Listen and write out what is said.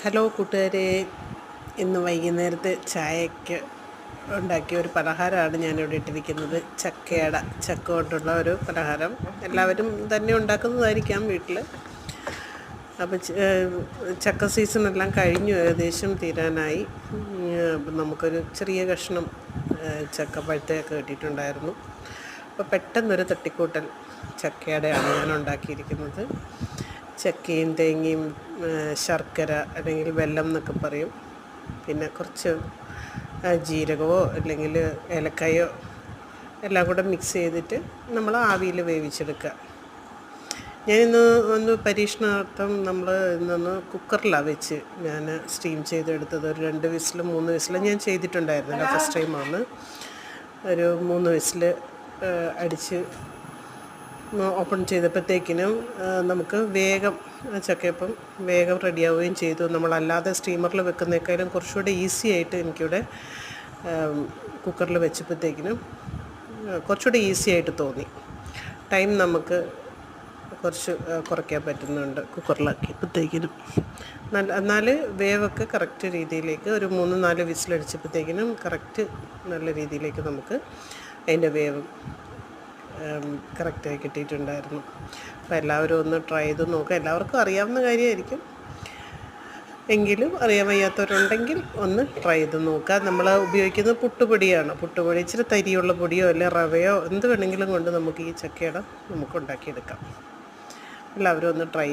Hello കൂട്ടുകാരെ, ഇന്ന് വൈകുന്നേരത്തെ ചായയ്ക്ക് ഉണ്ടാക്കിയ ഒരു പലഹാരമാണ് ഞാനിവിടെ ഇട്ടിരിക്കുന്നത്. ചക്ക കൊണ്ടുള്ള ഒരു പലഹാരം. എല്ലാവരും തന്നെ ഉണ്ടാക്കുന്നതായിരിക്കാം വീട്ടിൽ. അപ്പോൾ ചക്ക സീസണെല്ലാം കഴിഞ്ഞു, ഏകദേശം തീരാനായി. അപ്പം നമുക്കൊരു ചെറിയ കഷ്ണം ചക്ക പഴുത്തയൊക്കെ കിട്ടിയിട്ടുണ്ടായിരുന്നു. അപ്പോൾ പെട്ടെന്നൊരു തട്ടിക്കൂട്ടൽ ചക്കയുടെയാണ് ഞാൻ ഉണ്ടാക്കിയിരിക്കുന്നത്. ചക്കയും തേങ്ങയും ശർക്കര അല്ലെങ്കിൽ വെല്ലം എന്നൊക്കെ പറയും, പിന്നെ കുറച്ച് ജീരകമോ അല്ലെങ്കിൽ ഏലക്കായോ എല്ലാം കൂടെ മിക്സ് ചെയ്തിട്ട് നമ്മൾ ആവിയിൽ വേവിച്ചെടുക്കുക. ഞാനിന്ന് പരീക്ഷണാർത്ഥം ഇന്നൊന്ന് കുക്കറിലാണ് വെച്ച് ഞാൻ സ്റ്റീം ചെയ്തെടുത്തത്. ഒരു 2 വിസിൽ 3 വിസിൽ ഞാൻ ചെയ്തിട്ടുണ്ടായിരുന്നില്ല, ഫസ്റ്റ് ടൈമാണ്. ഒരു 3 വിസിൽ അടിച്ച് ഓപ്പൺ ചെയ്തപ്പോഴത്തേക്കിനും നമുക്ക് വേഗം ചക്കയപ്പം വേഗം റെഡിയാവുകയും ചെയ്തു. നമ്മളല്ലാതെ സ്റ്റീമറിൽ വെക്കുന്നേക്കാളും കുറച്ചുകൂടെ ഈസി ആയിട്ട് എനിക്കിവിടെ കുക്കറിൽ വെച്ചപ്പോഴത്തേക്കിനും കുറച്ചുകൂടെ ഈസി ആയിട്ട് തോന്നി. ടൈം നമുക്ക് കുറച്ച് കുറയ്ക്കാൻ പറ്റുന്നുണ്ട് കുക്കറിലാക്കിയപ്പോഴത്തേക്കിനും. എന്നാൽ വേവൊക്കെ കറക്റ്റ് രീതിയിലേക്ക് ഒരു 3-4 വിസിലടിച്ചപ്പോഴത്തേക്കിനും കറക്റ്റ് നല്ല രീതിയിലേക്ക് നമുക്ക് അതിൻ്റെ വേവ് കറക്റ്റായി കിട്ടിയിട്ടുണ്ടായിരുന്നു. അപ്പോൾ എല്ലാവരും ഒന്ന് ട്രൈ ചെയ്ത് നോക്കുക. എല്ലാവർക്കും അറിയാവുന്ന കാര്യമായിരിക്കും, എങ്കിലും അറിയാൻ വയ്യാത്തവരുണ്ടെങ്കിൽ ഒന്ന് ട്രൈ ചെയ്ത് നോക്കുക. നമ്മൾ ഉപയോഗിക്കുന്നത് പുട്ടുപൊടിയാണ്. പുട്ടുപൊടി ഇച്ചിരി തരിയുള്ള പൊടിയോ അല്ലെങ്കിൽ റവയോ എന്ത് വേണമെങ്കിലും കൊണ്ട് നമുക്ക് ഈ ചക്കയുടെ നമുക്ക് ഉണ്ടാക്കിയെടുക്കാം. എല്ലാവരും ഒന്ന് ട്രൈ